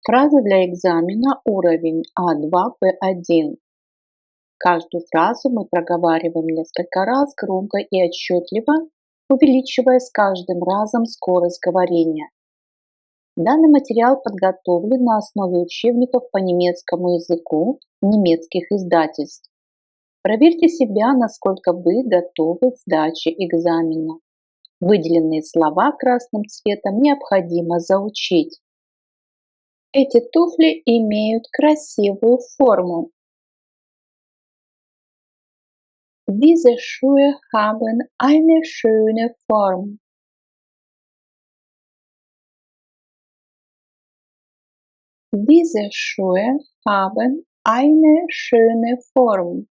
Фразы для экзамена уровень А2, Б1. Каждую фразу мы проговариваем несколько раз громко и отчетливо, увеличивая с каждым разом скорость говорения. Данный материал подготовлен на основе учебников по немецкому языку немецких издательств. Проверьте себя, насколько вы готовы к сдаче экзамена. Выделенные слова красным цветом необходимо заучить. Эти туфли имеют красивую форму. Diese Schuhe haben eine schöne Form. Diese Schuhe haben eine schöne Form.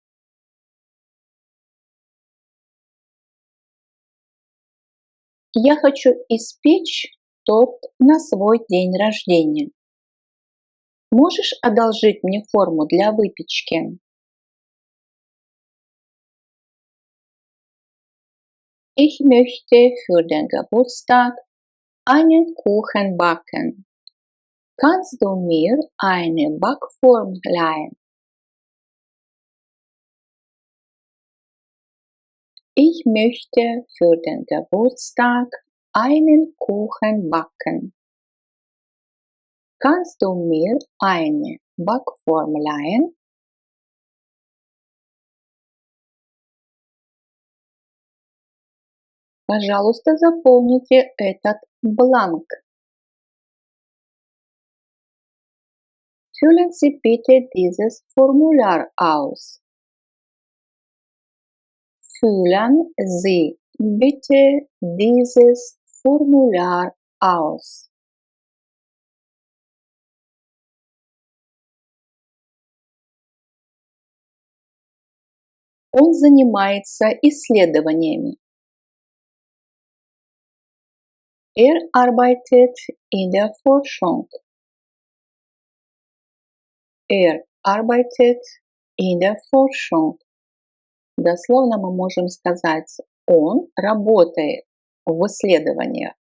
Я хочу испечь торт на свой день рождения. Можешь одолжить мне форму для выпечки? Ich möchte für den Geburtstag einen Kuchen backen. Kannst du mir eine Backform leihen? Ich möchte für den Geburtstag einen Kuchen backen. Kannst du mir eine Backform leihen? Пожалуйста, заполните этот бланк. Füllen Sie bitte dieses Formular aus. Füllen Sie bitte dieses Formular aus. Он занимается исследованиями. Arbeitet in der Forschung. Arbeitet in der Forschung. Дословно мы можем сказать, он работает в исследованиях.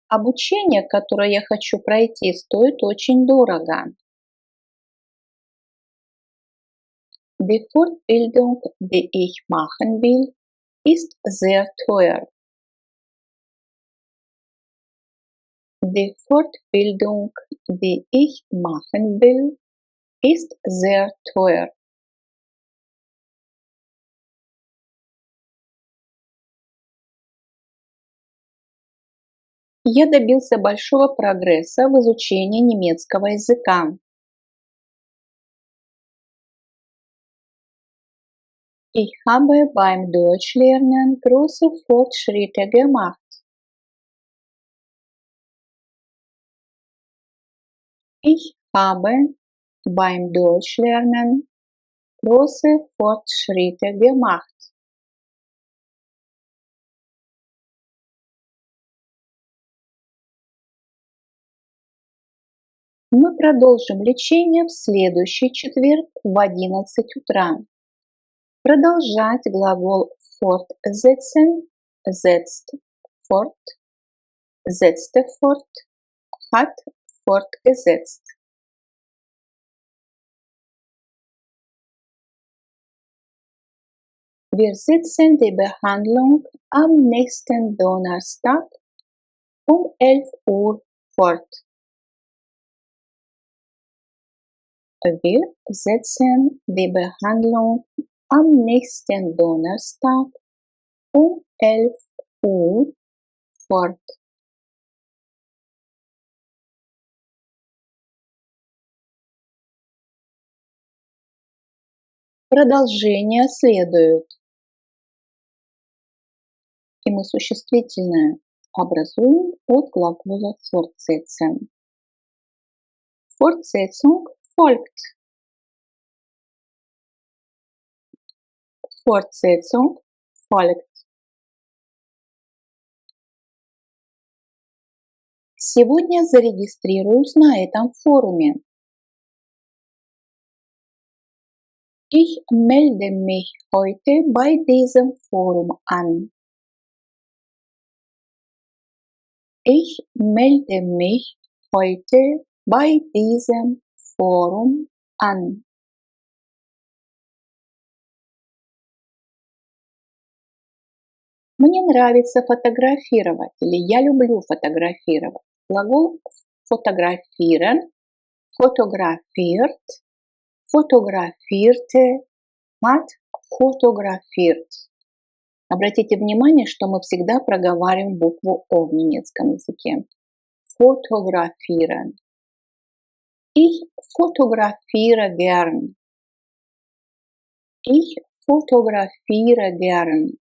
Обучение, которое я хочу пройти, стоит очень дорого. Die Fortbildung, die ich machen will, ist sehr teuer. Die Fortbildung, die ich machen will, ist sehr teuer. Я добился большого прогресса в изучении немецкого языка. Ich habe beim Deutschlernen große Fortschritte gemacht. Ich habe beim Deutschlernen große Fortschritte gemacht. Мы продолжим лечение в следующий четверг в 11 утра. Продолжать глагол fortsetzen, setzt fort, setzte fort, hat fortgesetzt. Wir setzen die Behandlung am nächsten Donnerstag um 11 Uhr fort. Wir setzen die Behandlung am nächsten Donnerstag um 11 Uhr fort. Продолжение следует. И мы существительное образуем от глагола fortsetzen. Fortsetzung folgt. Fortsetzung folgt. Сегодня зарегистрируюсь на этом форуме. Ich melde mich heute bei diesem Forum an. Ich melde mich heute bei diesem Forum an. Мне нравится фотографировать или я люблю фотографировать. Глагол fotografieren, fotografiert, fotografierte, hat fotografiert. Обратите внимание, что мы всегда проговариваем букву О в немецком языке. Fotografieren. Ich fotografiere gern. Ich fotografiere gern.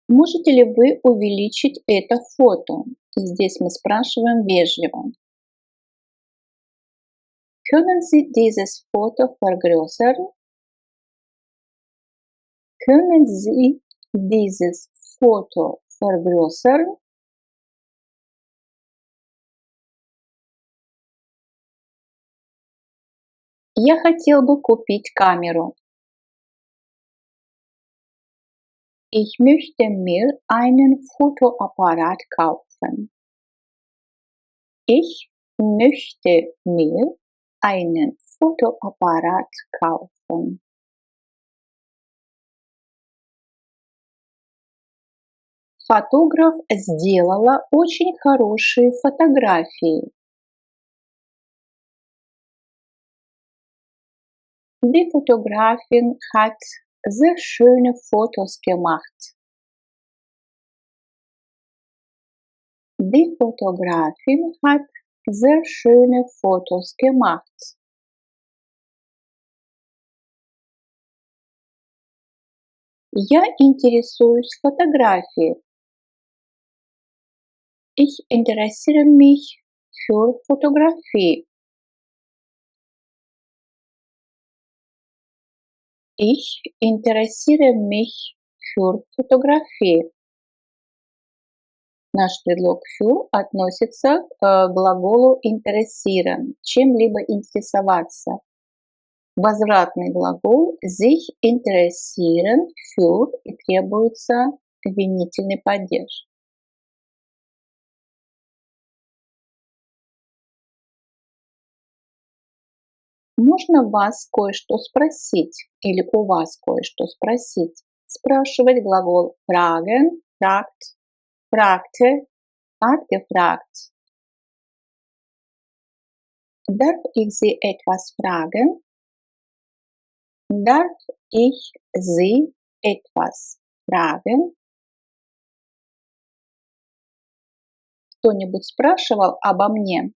Можете ли вы увеличить это фото? И здесь мы спрашиваем вежливо. Können Sie dieses Foto vergrößern? Können Sie dieses Foto vergrößern? Я хотел бы купить камеру. Ich möchte mir einen Fotoapparat kaufen. Ich möchte mir einen Fotoapparat kaufen. Фотограф сделала очень хорошие фотографии. Die Fotografin hat sehr schöne Fotos gemacht. Die Fotografin hat sehr schöne Fotos gemacht. Я интересуюсь фотографией. Ich interessiere mich für Fotografie. Ich interessiere mich für Fotografie. Наш предлог für относится к глаголу interessieren, чем-либо интересоваться. Возвратный глагол sich interessieren für и требуется винительный падеж. Можно вас кое-что спросить или у вас кое-что спросить. Спрашивать глагол fragen, fragt, fragte, hat gefragt. Darf ich Sie etwas fragen? Darf ich Sie etwas fragen? Кто-нибудь спрашивал обо мне?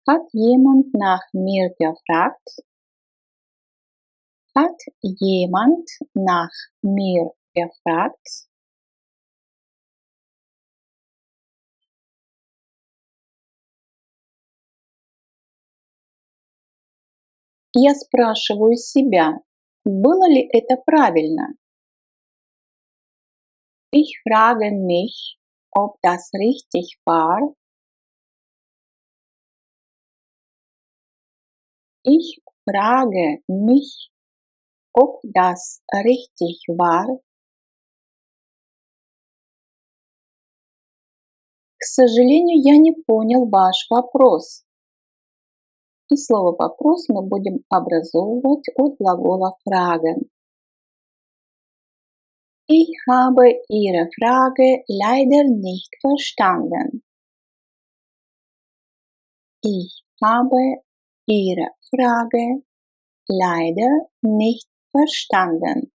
Hat jemand nach mir gefragt? Hat jemand nach mir gefragt? Я спрашиваю себя, было ли это правильно? Ich frage mich, ob das richtig war. Ich frage mich, ob das richtig war. К сожалению, я не понял ваш вопрос. И слово «вопрос» мы будем образовывать от глагола fragen. Ich habe Ihre Frage leider nicht verstanden. Ich habe Ihre Frage leider nicht verstanden.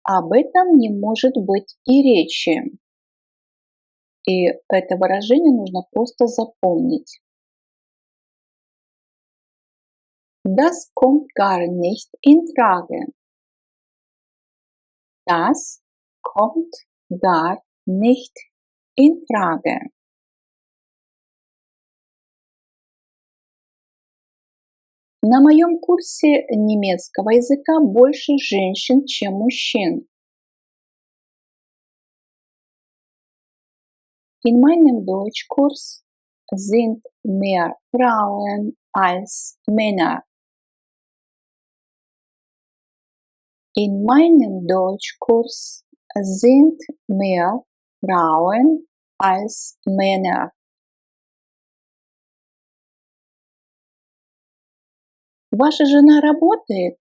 Об этом не может быть и речи. И это выражение нужно просто запомнить. Das kommt gar nicht in Frage. Das kommt gar nicht in Frage. На моем курсе немецкого языка больше женщин, чем мужчин. In meinem Deutschkurs sind mehr Frauen als Männer. In meinem Deutschkurs sind mehr Frauen als Männer. Ваша жена работает?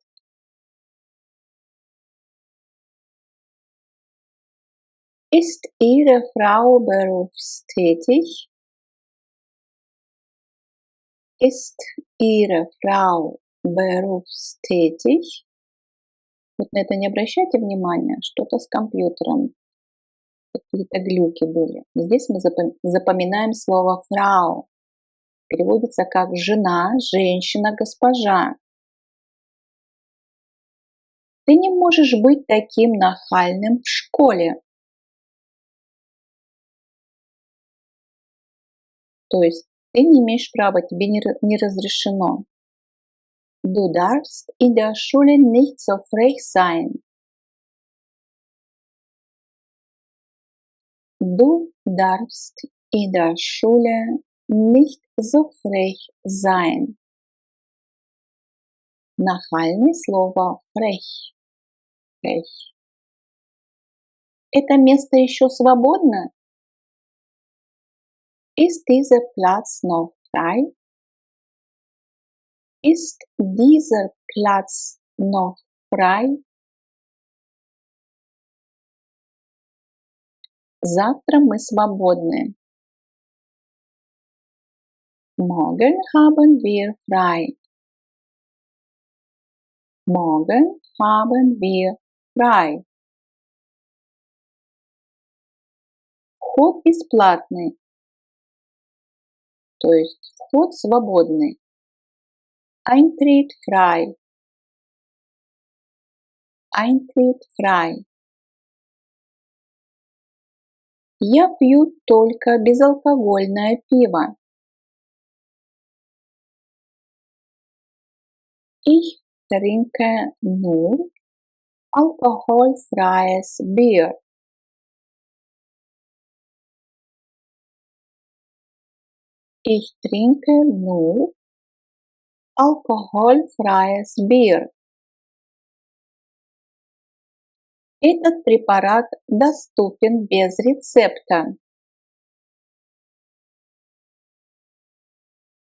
Ist Ihre Frau berufstätig? Ist Ihre Frau berufstätig? Вот на это не обращайте внимания, что-то с компьютером, какие-то глюки были. Здесь мы запоминаем слово «фрау». Переводится как «жена», «женщина», «госпожа». Ты не можешь быть таким нахальным в школе. То есть ты не имеешь права, тебе не разрешено. Du darfst in der Schule nicht so frech sein. Du darfst in der Schule nicht so frech sein. Нахальное слово frech. Frech. Это место еще свободно? Ist dieser Platz noch frei? Ist dieser Platz noch frei? Завтра мы свободны. Morgen haben wir frei. Morgen haben wir frei. Вход бесплатный. То есть вход свободный. Eintritt frei. Eintritt frei. Я пью только безалкогольное пиво. Ich trinke nur alkoholfreies Bier. Ich trinke nur alkoholfreies Bier. Этот препарат доступен без рецепта.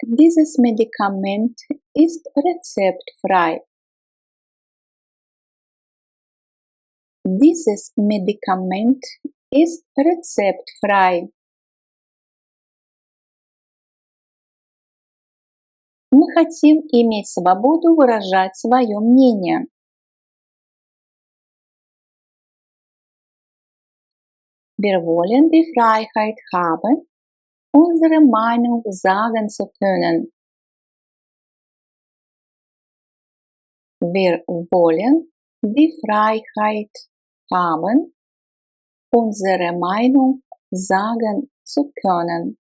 Dieses Medikament ist rezeptfrei. Dieses Medikament ist rezeptfrei. Мы хотим иметь свободу выражать свое мнение. Wir wollen die Freiheit haben, unsere Meinung sagen zu können. Wir wollen die Freiheit haben, unsere Meinung sagen zu können.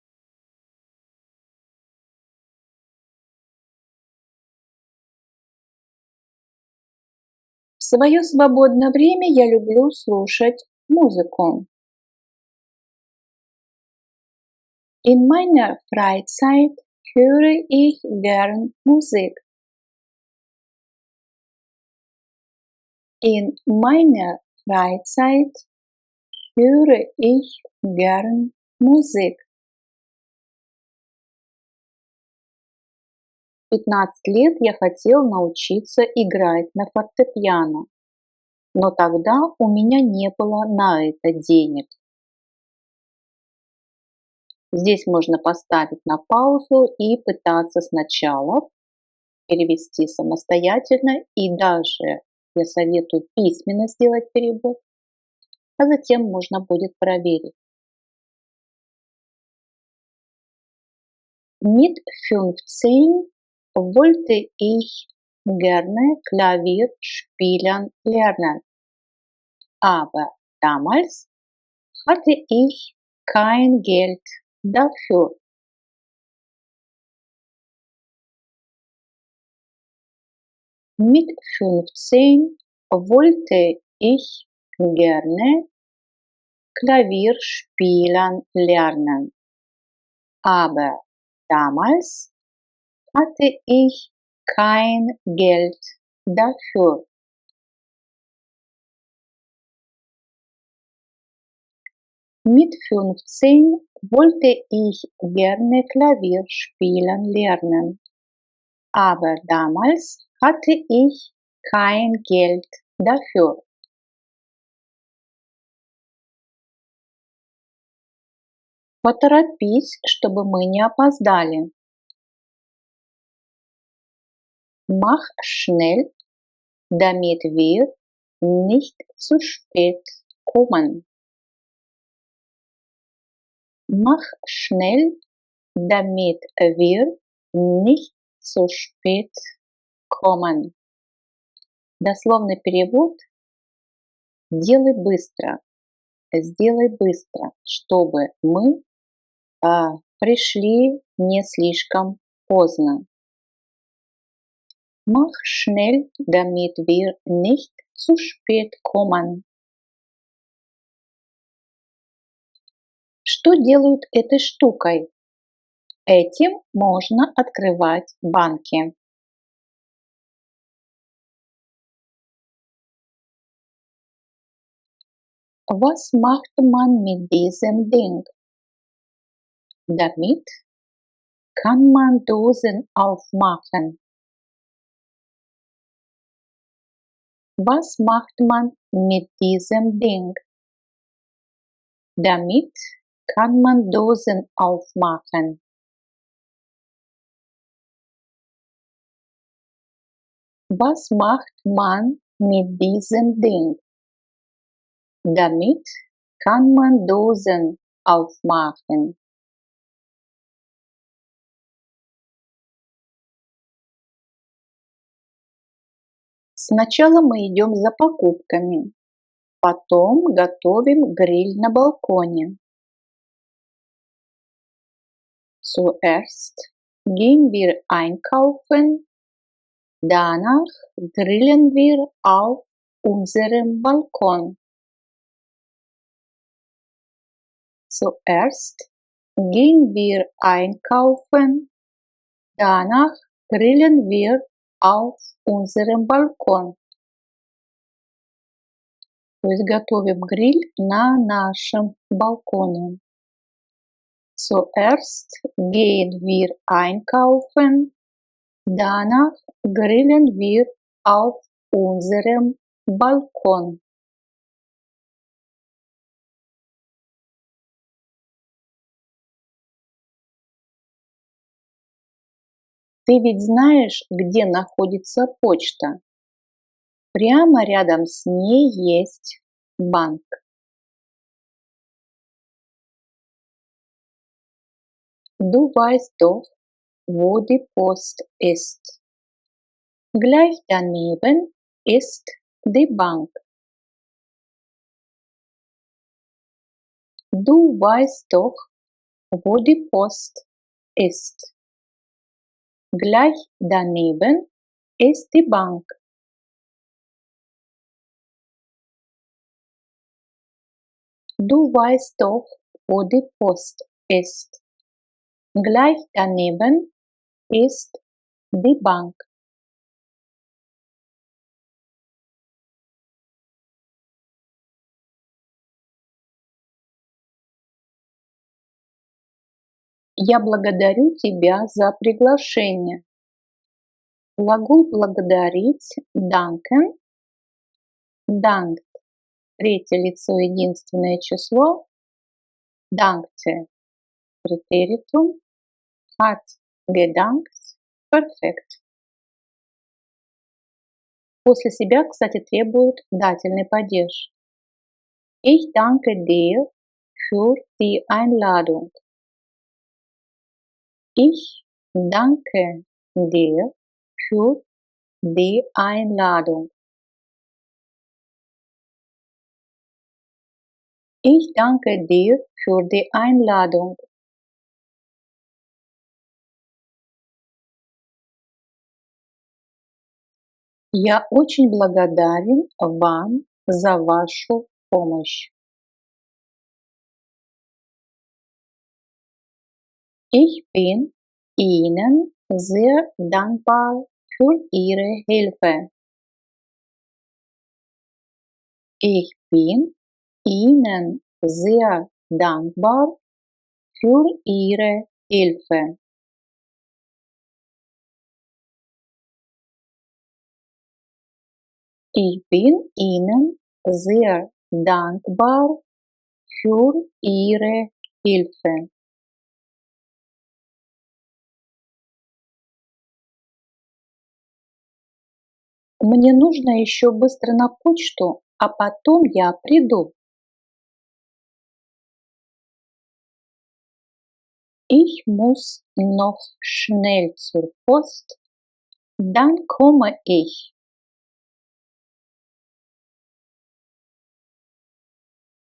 В свое свободное время я люблю слушать музыку. In meiner Freizeit höre ich gern Musik. In meiner Freizeit höre ich gern Musik. 15 лет я хотел научиться играть на фортепиано, но тогда у меня не было на это денег. Здесь можно поставить на паузу и пытаться сначала перевести самостоятельно, и даже я советую письменно сделать перевод, а затем можно будет проверить. Mit 15 wollte ich gerne Klavier spielen lernen, aber damals hatte ich kein Geld dafür. Mit 15 wollte ich gerne Klavier spielen lernen. Aber damals hatte ich kein Geld dafür. Mit 15 wollte ich gerne Klavier spielen lernen, aber damals hatte ich kein Geld dafür. Поторопись, чтобы мы не опоздали. Mach schnell, damit wir nicht zu spät kommen. Mach schnell, damit wir nicht zu spät kommen. Дословный перевод: делай быстро, сделай быстро, чтобы мы пришли не слишком поздно. Mach schnell, damit wir nicht zu spät kommen. Что делают этой штукой? Этим можно открывать банки. Was macht man mit diesem Ding? Damit kann man Dosen aufmachen. Was macht man mit diesem Ding? Damit kann man Dosen aufmachen. Was macht man mit diesem Ding? Damit kann man Dosen aufmachen. Сначала мы идем за покупками, потом готовим гриль на балконе. Zuerst gehen wir einkaufen, danach grillen wir auf unserem Balkon. Zuerst gehen wir einkaufen, danach grillen wir auf unserem Balkon. То есть готовим гриль на нашем балконе. Zuerst gehen wir einkaufen, danach grillen wir auf unserem Balkon. Ты ведь знаешь, где находится почта? Прямо рядом с ней есть банк. Du weißt doch, wo die Post ist. Gleich daneben ist die Bank. Du weißt doch, wo die Post ist. Gleich daneben ist die Bank. Du weißt doch, wo die Post ist. Gleich daneben ist die Bank. Я благодарю тебя за приглашение. Глагол благодарить danken. Dankt. Третье лицо единственное число. Dankte. Präteritum. Hat gedankt. Perfekt. После себя, кстати, требует дательный падеж. Ich danke dir für die Einladung. Ich danke dir für die Einladung. Ich danke dir für die Einladung. Я очень благодарен вам за вашу помощь. Ich bin Ihnen sehr dankbar für Ihre Hilfe. Ich bin Ihnen sehr dankbar für Ihre Hilfe. Ich bin Ihnen sehr dankbar für Ihre Hilfe. Мне нужно еще быстро на почту, а потом я приду. Ich muss noch schnell zur Post, dann komme ich.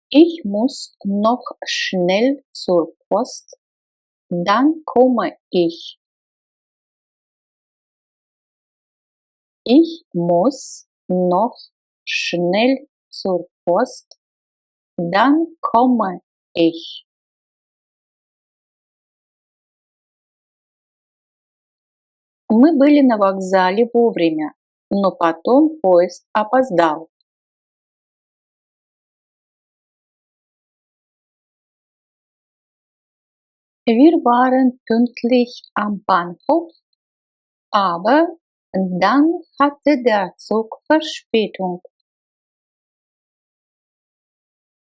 Ich muss noch schnell zur Post, dann komme ich. Ich muss noch schnell zur Post, dann komme ich. Мы были на вокзале вовремя, но потом поезд опоздал. Wir waren pünktlich am Bahnhof, aber dann hatte der Zug Verspätung.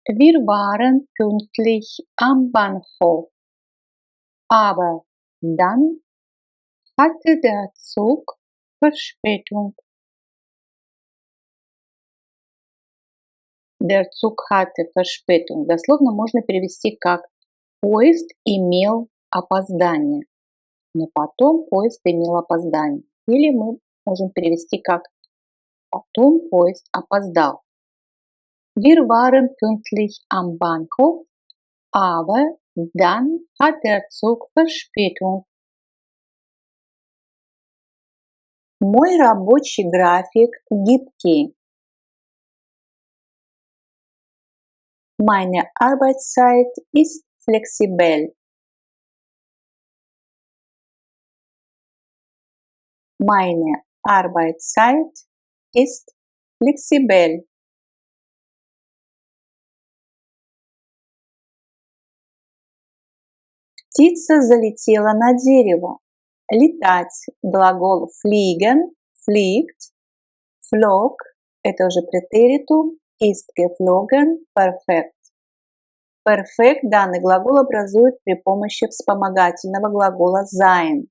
Wir waren pünktlich am Bahnhof, aber dann hatte der Zug Verspätung. Der Zug hatte Verspätung. Дословно можно перевести как поезд имел опоздание. Но потом поезд имел опоздание. Или мы можем перевести как потом поезд опоздал. Wir waren pünktlich am Bahnhof, aber dann hat der Zug Verspätung. Мой рабочий график гибкий. Meine Arbeitszeit ist flexibel. Meine Arbeitszeit ist flexibel. Птица залетела на дерево. Летать – глагол fliegen, fliegt, flog – это уже претеритум, ist geflogen, perfekt. Perfekt данный глагол образует при помощи вспомогательного глагола sein.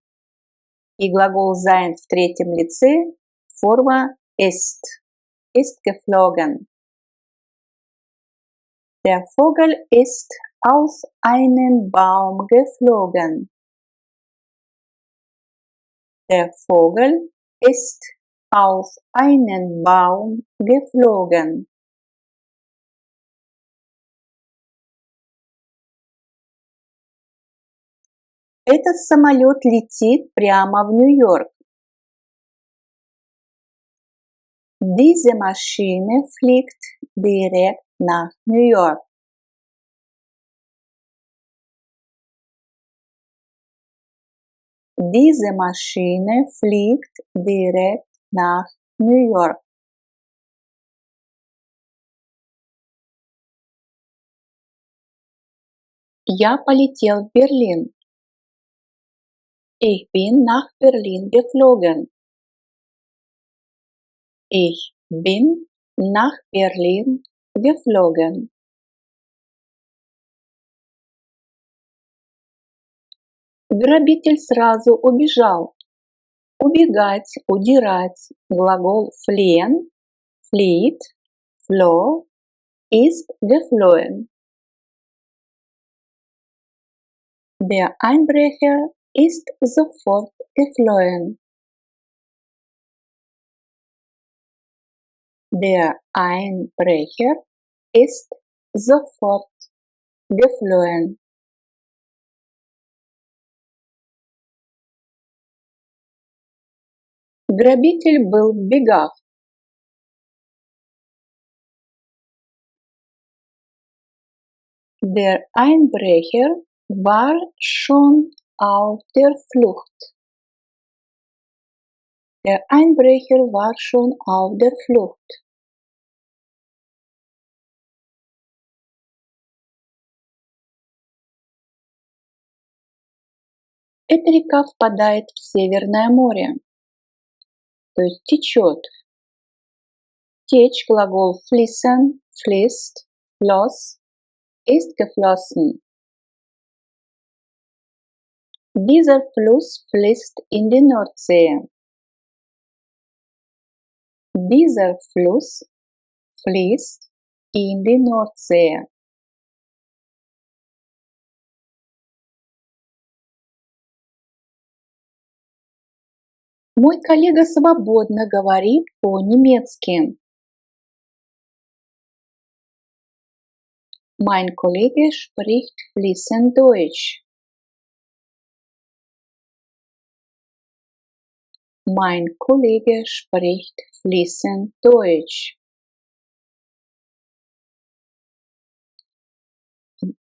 И глагол sein в третьем лице – форма ist geflogen. Der Vogel ist aus einem Baum geflogen. Der Vogel ist aus einem Baum geflogen. Этот самолет летит прямо в Нью-Йорк. Diese Maschine fliegt direkt nach New York. Diese Maschine fliegt direkt nach New York. Я полетел в Берлин. Ich bin nach Berlin geflogen. Ich bin nach Berlin geflogen. Грабитель сразу убежал. Убегать, удирать. Глагол fliehen, flieht, floh, ist geflohen. Der Einbrecher ist sofort geflohen. Der Einbrecher ist sofort geflohen. Грабитель был в бегах. Der Einbrecher war schon auf der Flucht. Der Einbrecher war schon auf der Flucht. Эта река впадает в Северное море, то есть течет. Течь глагол fließen, fließt, floss, ist geflossen. Dieser Fluss fließt in die Nordsee. Dieser Fluss fließt in die Nordsee. Мой коллега свободно говорит по-немецки. Mein Kollege spricht fließend Deutsch. Mein Kollege spricht fließend Deutsch.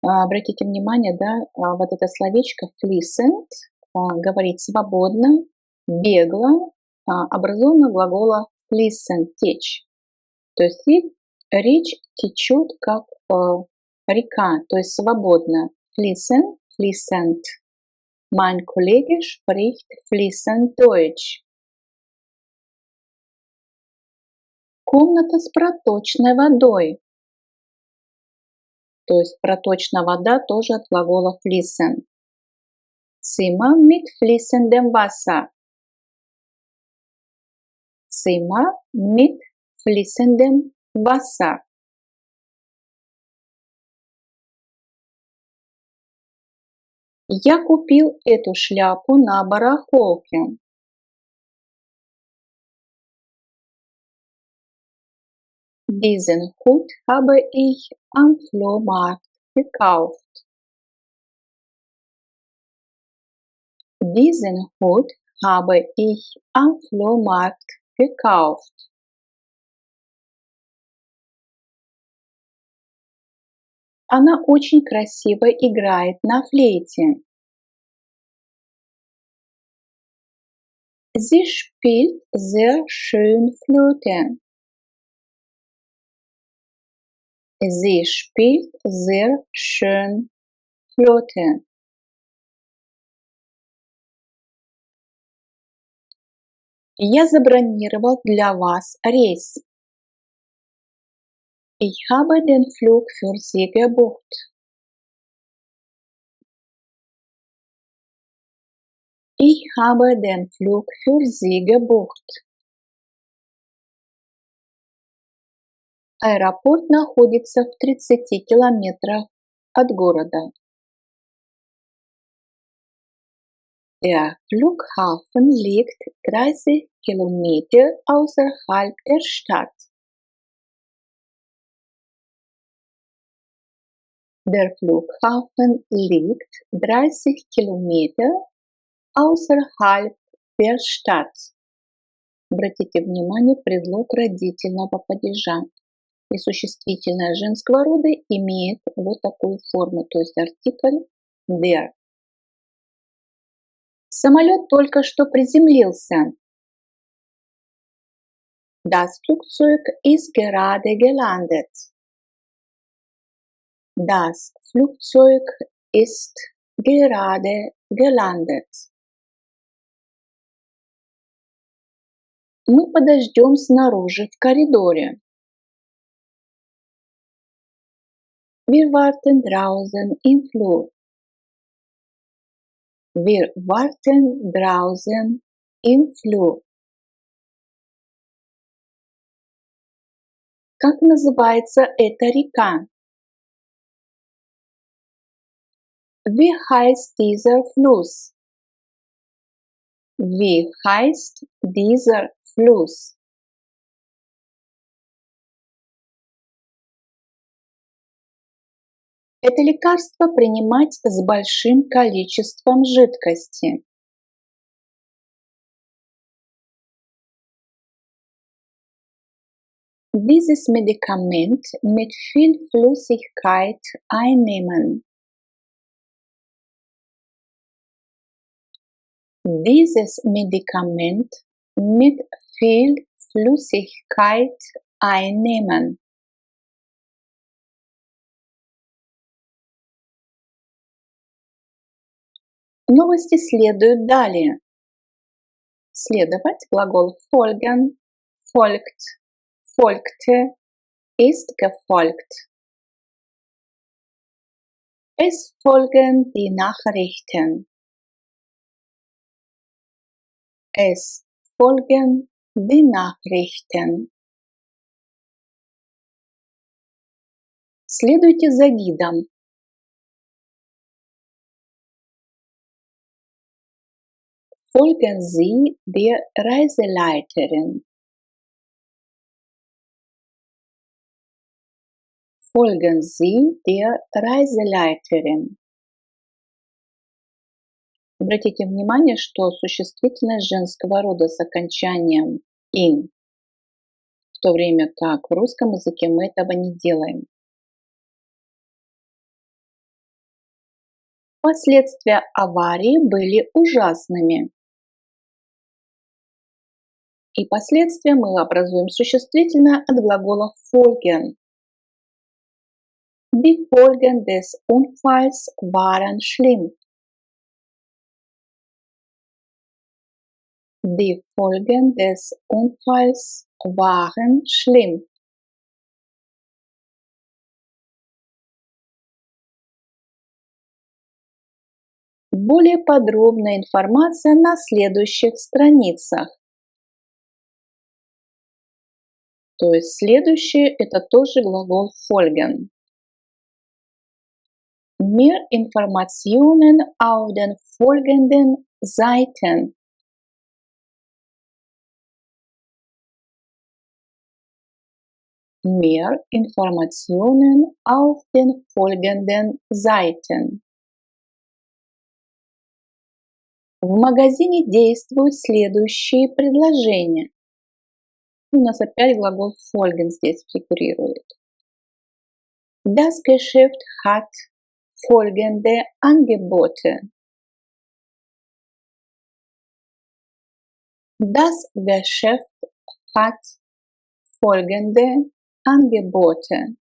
Обратите внимание, да, вот это словечко fließend говорить свободно, бегло, образовано глагола fließen, течь. То есть речь течет как река, то есть свободно. Fließen, fließend. Mein Kollege spricht fließend Deutsch. Комната с проточной водой. То есть проточная вода тоже от глагола fließen. Zimmer mit fließendem Wasser. Zimmer mit fließendem Wasser. Я купил эту шляпу на барахолке. Diesen Hut habe ich am Flohmarkt gekauft. Diesen Hut habe ich am Flohmarkt gekauft. Она очень красиво играет на флейте. Sie spielt sehr schön Flöte. Sie spielt sehr schön Flöte. Я забронировал для вас рейс. Ich habe den Flug für Sie gebucht. Ich habe den Flug für Sie gebucht. Аэропорт находится в 30 километрах от города. Der Flughafen liegt 30 Kilometer außerhalb der Stadt. Der Flughafen liegt 30 Kilometer außerhalb der Stadt. Обратите внимание, предлог родительного падежа. И существительное женского рода имеет вот такую форму, то есть артикль der. Самолет только что приземлился. Das Flugzeug ist gerade gelandet. Das Flugzeug ist gerade gelandet. Мы подождем снаружи в коридоре. Wir warten draußen im Flur. Wir warten draußen im Flur. Как называется эта река? Wie heißt dieser Fluss? Wie heißt dieser Fluss? Это лекарство принимать с большим количеством жидкости. Dieses Medikament mit viel Flüssigkeit einnehmen. dieses Medikament mit viel Flüssigkeit einnehmen. Новости следуют далее. Следовать глагол folgen, folgt, folgte, ist gefolgt. Es folgen die Nachrichten. Es folgen die Nachrichten. Следуйте за гидом. Folgen Sie der Reiseleiterin. Folgen Sie der Reiseleiterin. Обратите внимание, что существительное женского рода с окончанием «ин», в то время как в русском языке мы этого не делаем. Последствия аварии были ужасными. И последствия мы образуем существительное от глагола folgen. Die Folgen des Unfalls waren schlimm. Die Folgen des Unfalls waren schlimm. Более подробная информация на следующих страницах. То есть следующее это тоже глагол folgen. Mehr Informationen auf den folgenden Seiten. Mehr Informationen auf den folgenden Seiten. В магазине действуют следующие предложения. У нас опять глагол folgen здесь фигурирует. Das Geschäft hat folgende Angebote. Das Geschäft hat folgende Angebote.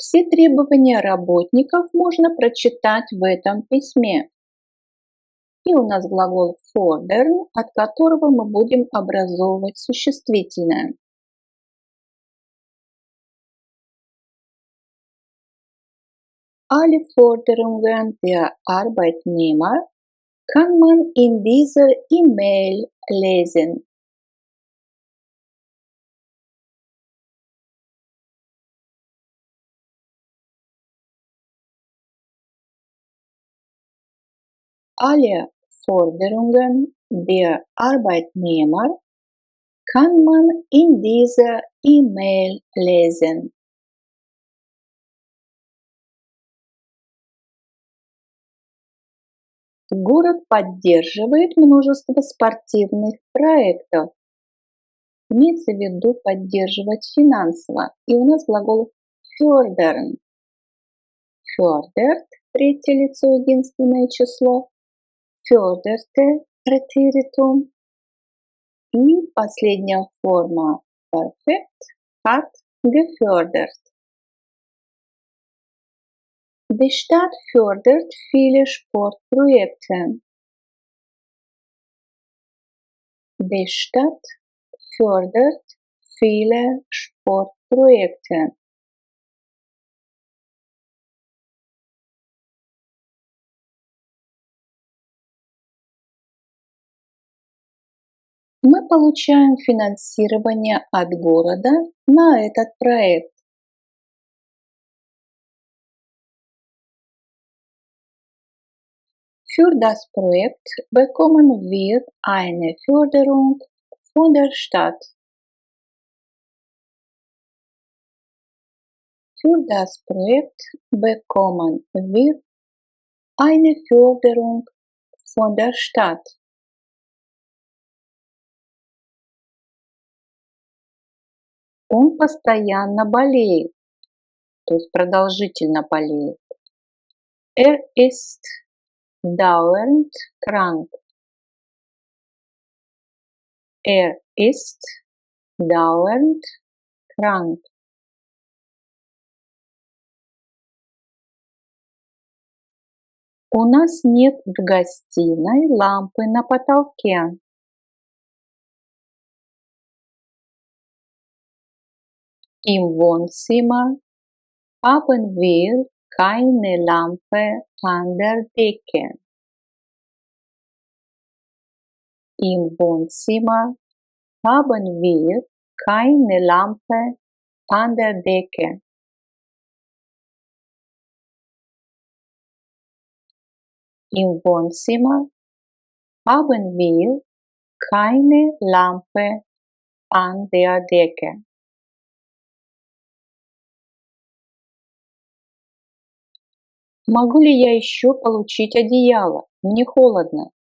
Все требования работников можно прочитать в этом письме. И у нас глагол fordern, от которого мы будем образовывать существительное. Alle Forderungen der Arbeitnehmer kann man in dieser E-Mail lesen. Alle Forderungen der Arbeitnehmer kann man in dieser E-Mail lesen. Город поддерживает множество спортивных проектов. Имеется в виду поддерживать финансово. И у нас глагол fördern. Fördert, третье лицо, единственное число. Förderte, претérитум. И последняя форма perfekt hat gefördert. Die Stadt fördert viele Sportprojekte. Die Stadt fördert viele Sportprojekte. Мы получаем финансирование от города на этот проект. Für das Projekt bekommen wir eine Förderung von der Stadt. Für das Projekt bekommen wir eine Förderung von der Stadt. Он постоянно болеет. то есть продолжительно болеет. Ist dauernd krank. Ist dauernd krank. У нас нет в гостиной лампы на потолке. Im Wohnzimmer haben wir keine Lampe an der Decke. Im Wohnzimmer haben wir keine Lampe an der Decke. Im Wohnzimmer haben wir keine Lampe an der Decke. Могу ли я еще получить одеяло? Мне холодно.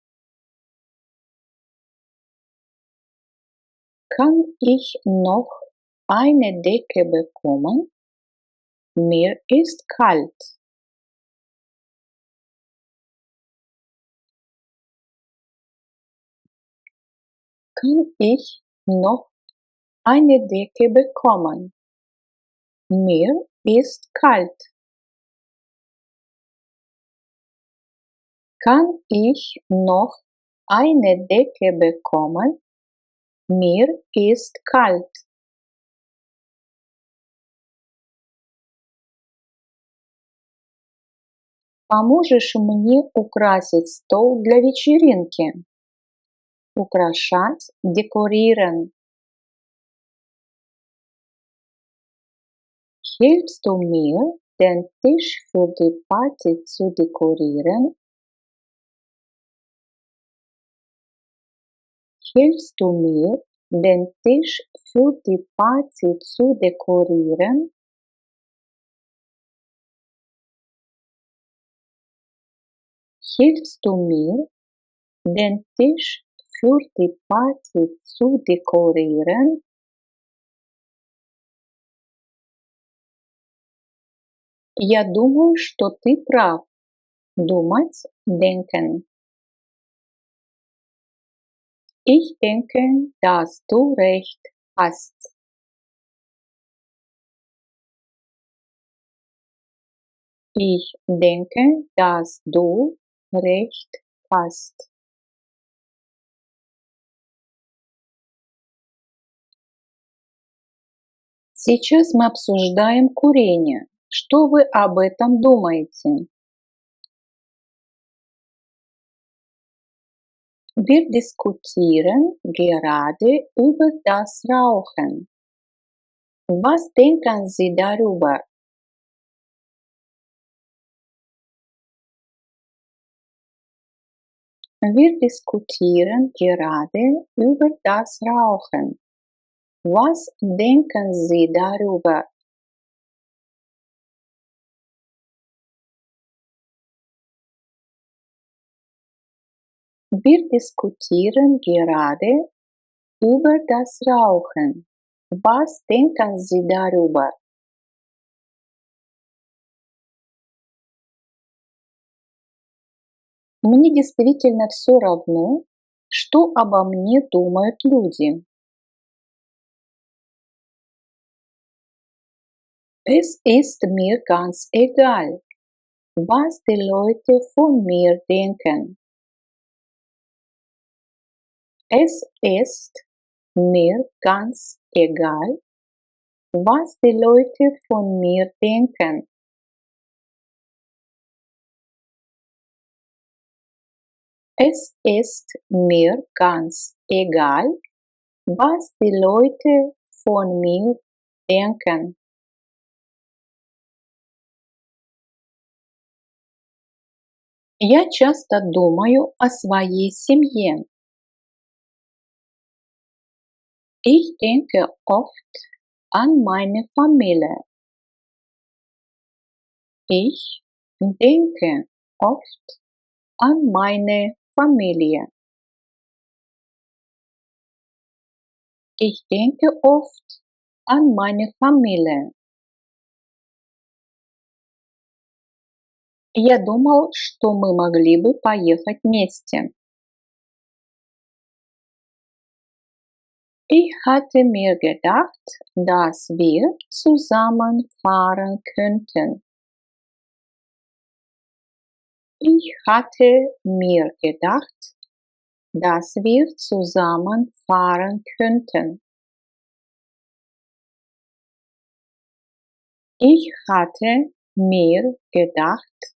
Kann ich noch eine Decke bekommen? Mir ist kalt. Kann ich noch eine Decke bekommen? Mir ist kalt. Kann ich noch eine Decke bekommen? Mir ist kalt. Поможешь мне украсить стол для вечеринки? Украшать, dekorieren. Hilfst du mir, den Tisch für die Party zu dekorieren? Hilfst du mir, den Tisch für die Party zu dekorieren? Hilfst du mir, den Tisch für die Party zu dekorieren? Я думаю, что ты прав. Думать, denken. Ich denke, dass du recht hast. Ich denke, dass du recht hast. Сейчас мы обсуждаем курение. Что вы об этом думаете? Wir diskutieren gerade über das Rauchen. Was denken Sie darüber? Wir diskutieren gerade über das Rauchen. Was denken Sie darüber? Wir diskutieren gerade über das Rauchen. Was denken Sie darüber? Мне действительно все равно, что обо мне думают люди. Es ist mir ganz egal, was die Leute von mir denken. Es ist mir ganz egal, was die Leute von mir denken. Es ist mir ganz egal, was die Leute von mir denken. Я часто думаю о своей семье. Ich denke oft an meine Familie. Ich denke oft an meine Familie. Ich denke oft an meine Familie. Я думал, что мы могли бы поехать вместе. Ich hatte mir gedacht, dass wir zusammen fahren könnten. Ich hatte mir gedacht, dass wir zusammen fahren könnten. Ich hatte mir gedacht,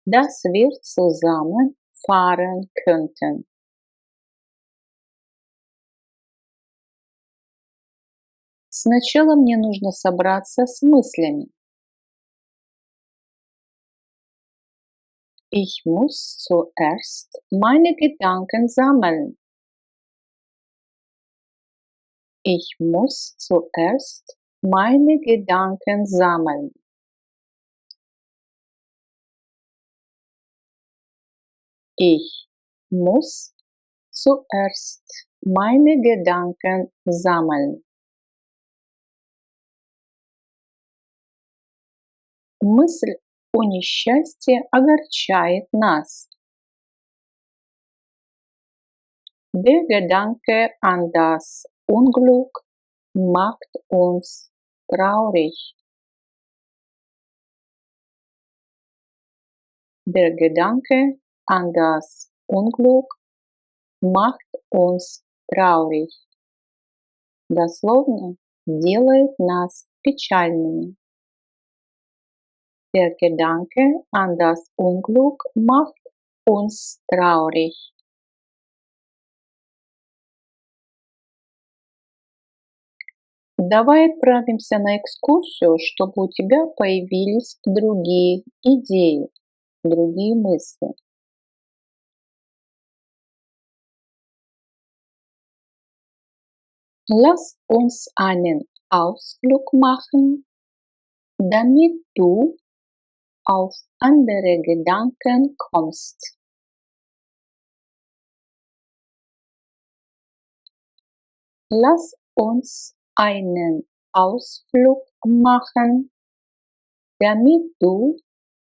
dass wir zusammen fahren könnten. Сначала мне нужно собраться с мыслями. Ich muss zuerst meine Gedanken sammeln. Ich muss zuerst meine Gedanken sammeln. Ich muss zuerst meine Gedanken sammeln. Мысль о несчастье огорчает нас. Der Gedanke an das Unglück macht uns traurig. Der Gedanke an das Unglück macht uns traurig. Дословно делает нас печальными. Der Gedanke an das Unglück macht uns traurig. Давай отправимся на экскурсию, чтобы у тебя появились другие идеи, другие мысли. Lass uns einen Ausflug machen, damit du auf andere Gedanken kommst. Lass uns einen Ausflug machen, damit du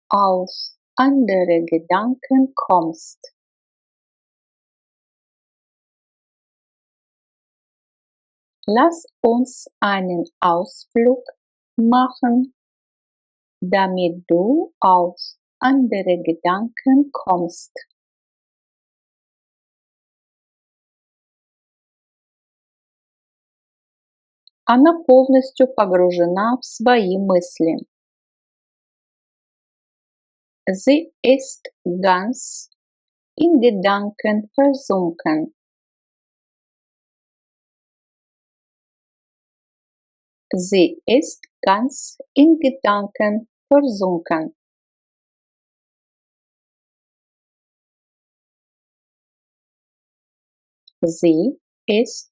auf andere Gedanken kommst. Lass uns einen Ausflug machen, damit du auf andere Gedanken kommst. Она полностью погружена в свои мысли. Sie ist ganz in Gedanken versunken. Sie ist ganz in Gedanken versunken. Sie ist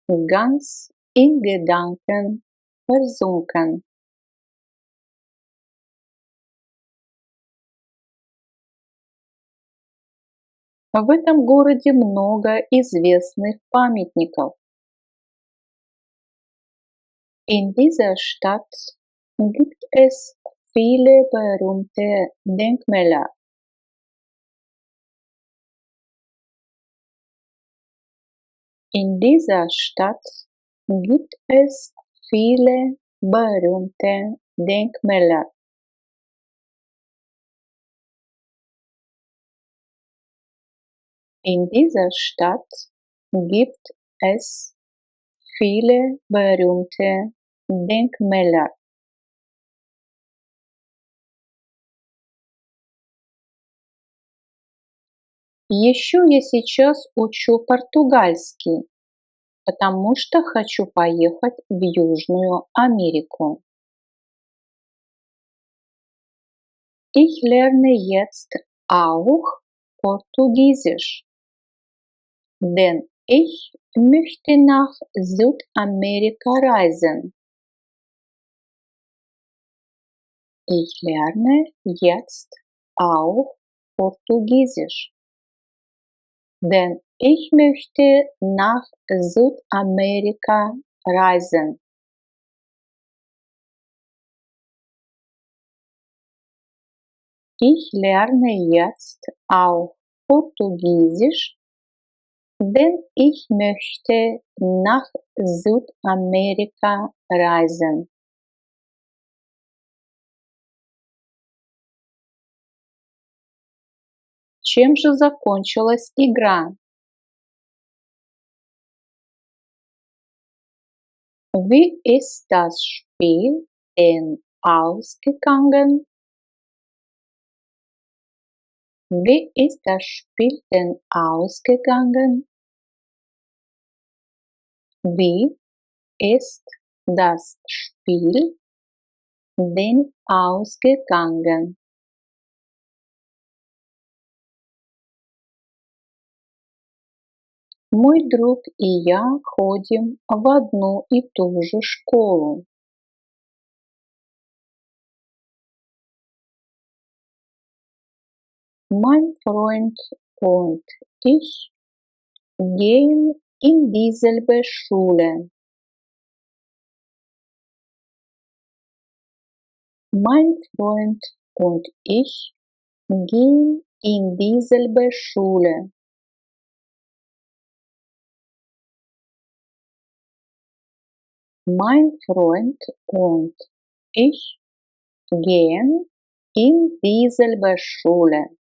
ganz in Gedanken versunken. В этом городе много известных памятников. In dieser Stadt gibt es viele berühmte Denkmäler. In dieser Stadt gibt es viele berühmte Denkmäler. In dieser Stadt gibt es viele berühmte Denkmäler. Еще я сейчас учу португальский, потому что хочу поехать в Южную Америку. Ich lerne jetzt auch Portugiesisch, denn ich möchte nach Südamerika reisen. Ich lerne jetzt auch Portugiesisch, denn ich möchte nach Südamerika reisen. Ich lerne jetzt auch Portugiesisch, denn ich möchte nach Südamerika reisen. Чем же закончилась игра? Wie ist das Spiel denn ausgegangen? Wie ist das Spiel denn ausgegangen? Wie ist das Spiel denn ausgegangen? Мой друг и я ходим в одну и ту же школу. Mein Freund und ich gehen in dieselbe Schule. Mein Freund und ich gehen in dieselbe Schule. Mein Freund und ich gehen in dieselbe Schule.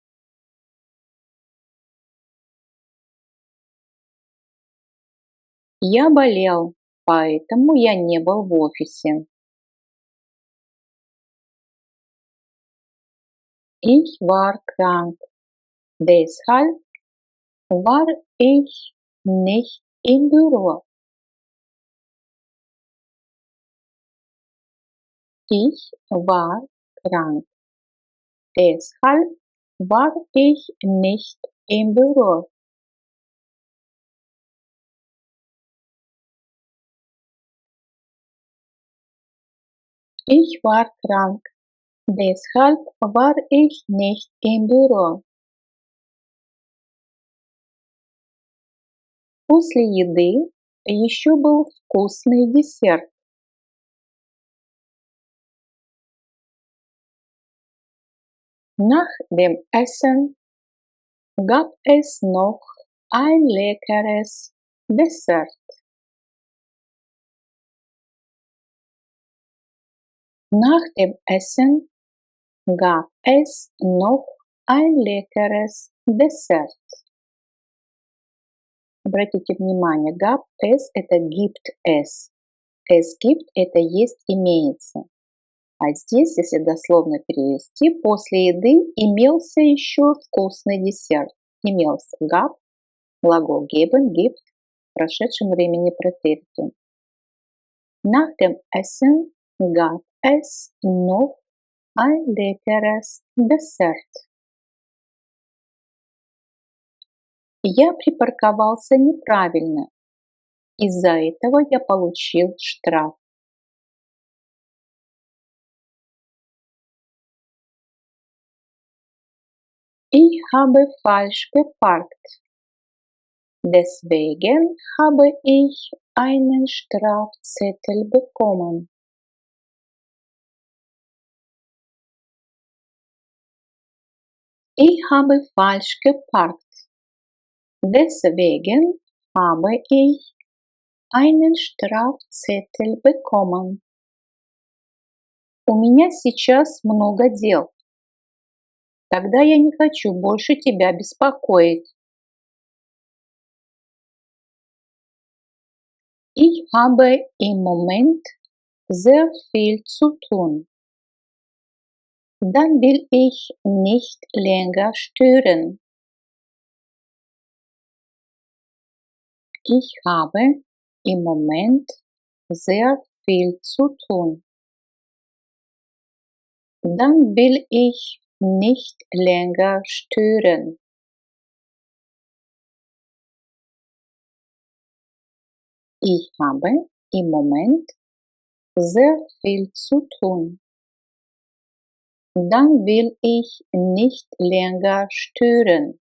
Я болел, поэтому я не был в офисе. Ich war krank, deshalb war ich nicht im Büro. Ich war krank, deshalb war ich nicht im Büro. Ich war krank, deshalb war ich nicht im Büro. После еды еще был вкусный десерт. Nach dem Essen gab es noch ein leckeres Dessert. Nach dem Essen gab es noch ein leckeres Dessert. Обратите внимание, gab es – это gibt es. Es gibt – это есть, имеется. А здесь, если дословно перевести, после еды имелся еще вкусный десерт. Имелся gab, глагол geben, gibt, в прошедшем времени претérito. Nach dem Essen gab es noch ein leckeres Dessert. Я припарковался неправильно. Из-за этого я получил штраф. Ich habe falsch geparkt. Deswegen habe ich einen Strafzettel bekommen. Ich habe falsch geparkt. Deswegen habe ich einen Strafzettel bekommen. У меня сейчас много дел. Тогда я не хочу больше тебя беспокоить. Ich habe im Moment sehr viel zu tun. Dann will ich nicht länger stören. Ich habe im Moment sehr viel zu tun. Dann will ich nicht länger stören. Ich habe im Moment sehr viel zu tun. Dann will ich nicht länger stören.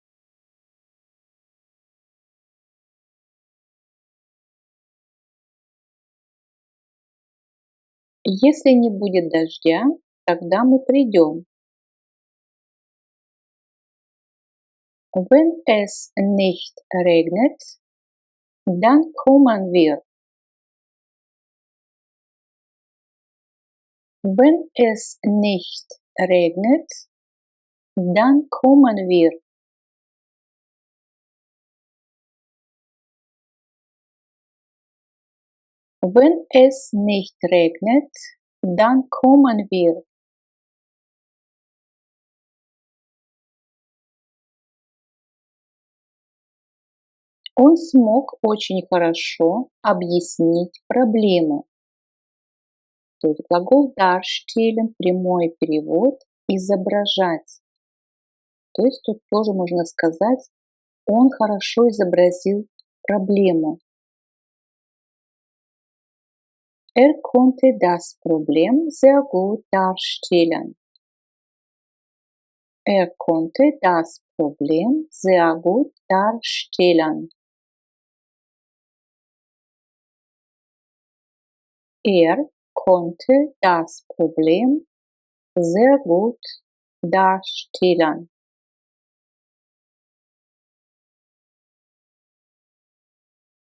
Если не будет дождя, тогда мы придем. Wenn es nicht regnet, dann kommen wir. Wenn es nicht regnet, dann kommen wir. Wenn es nicht regnet, dann kommen wir. Он смог очень хорошо объяснить проблему. То есть глагол darstellen, прямой перевод, изображать. То есть тут тоже можно сказать, он хорошо изобразил проблему. Konnte das Problem sehr gut darstellen. Konnte das Problem sehr gut darstellen. Konnte das Problem sehr gut darstellen.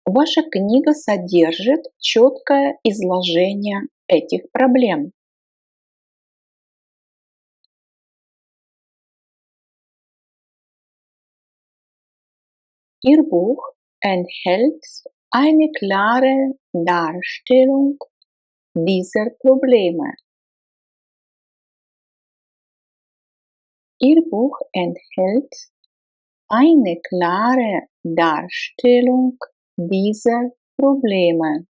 Ваша книга содержит четкое изложение этих проблем. Ihr Buch enthält eine klare Darstellung dieser Probleme. Ihr Buch enthält eine klare Darstellung dieser Probleme.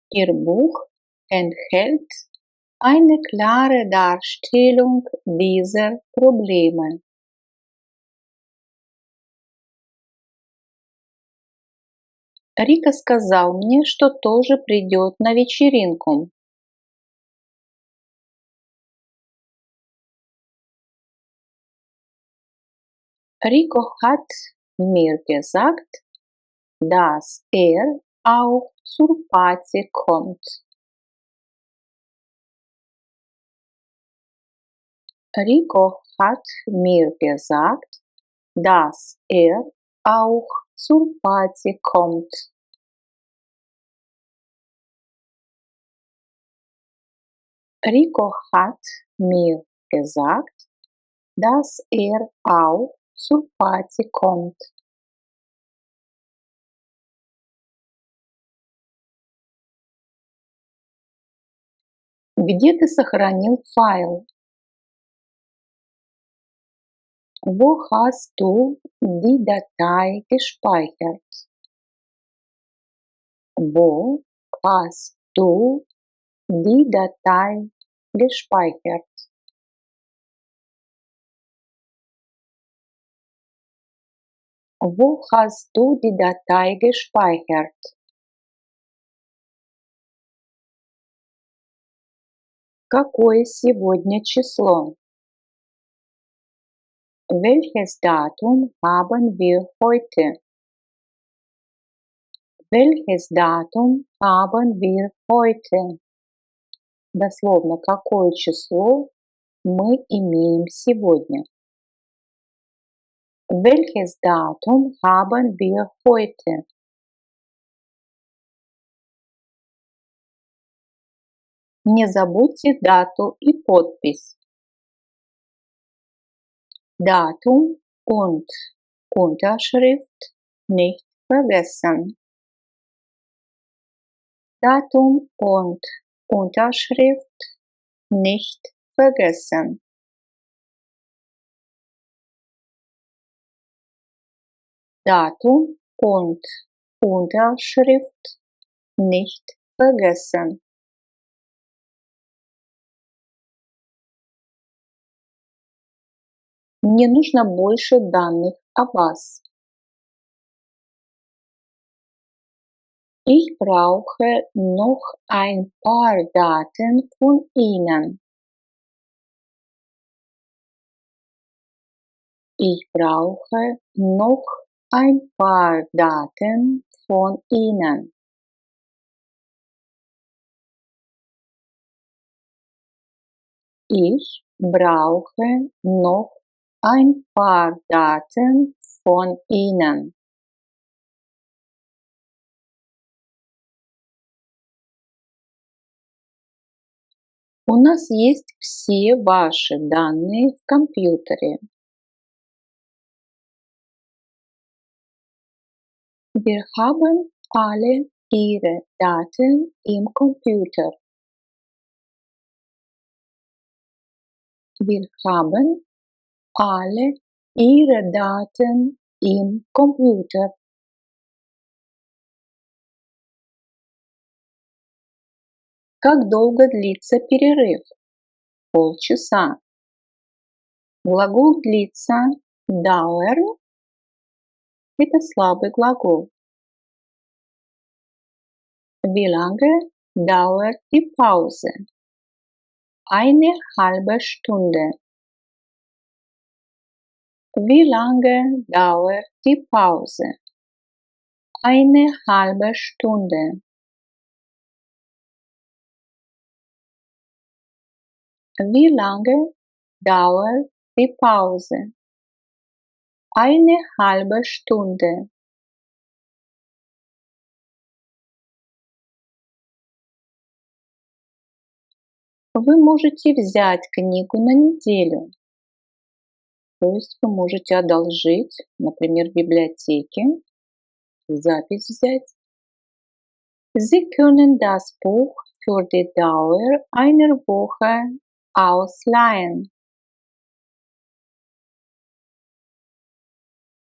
Ihr Buch enthält eine klare Darstellung dieser Probleme. Рика сказал мне, что тоже придет на вечеринку. Rico hat mir gesagt, dass auch zur Party kommt. Rico hat mir gesagt, dass auch zur Party kommt. Rico hat mir gesagt, dass auch zur Party kommt. Где ты сохранил файл? Wo hast du die Datei gespeichert? Wo hast du die Datei gespeichert? Wo hast du die Datei gespeichert? Какое сегодня число? Welches Datum haben wir heute? Welches Datum haben wir heute? Дословно, какое число мы имеем сегодня? Welches Datum haben wir heute? Не забудьте дату и подпись. Datum und Unterschrift nicht vergessen. Datum und Unterschrift nicht vergessen. Datum und Unterschrift nicht vergessen. Мне нужно больше данных о вас. Ich brauche noch ein paar Daten von Ihnen. Ich brauche noch ein paar Daten von Ihnen. Ich brauche noch ein paar Daten von Ihnen. У нас есть все ваши данные в компьютере. Wir haben alle Ihre Daten im Computer. Wir haben alle Ihre Daten im Computer. Как долго длится перерыв? Полчаса. Глагол длится dauern. Это слабый глагол. Wie lange dauert die Pause? Eine halbe Stunde. Wie lange dauert die Pause? Eine halbe Stunde. Wie lange dauert die Pause? Eine halbe Stunde. Вы можете взять книгу на неделю. То есть вы можете одолжить, например, в библиотеке, запись взять. Sie können das Buch für die Dauer einer Woche ausleihen.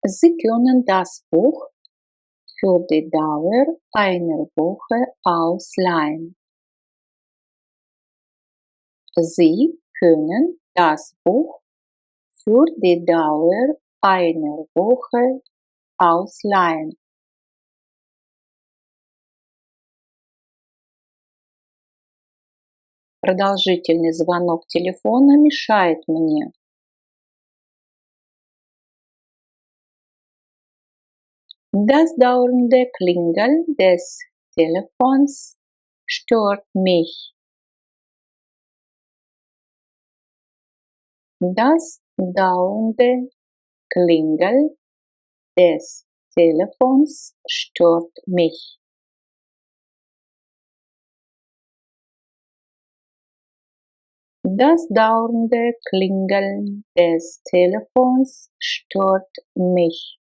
Sie können das Buch für die Dauer einer Woche ausleihen. Sie können das Buch für die Dauer einer Woche ausleihen. Продолжительный звонок телефона мешает мне. Das dauernde Klingeln des Telefons stört mich. Das dauernde Klingeln des Telefons stört mich. Das dauernde Klingeln des Telefons stört mich.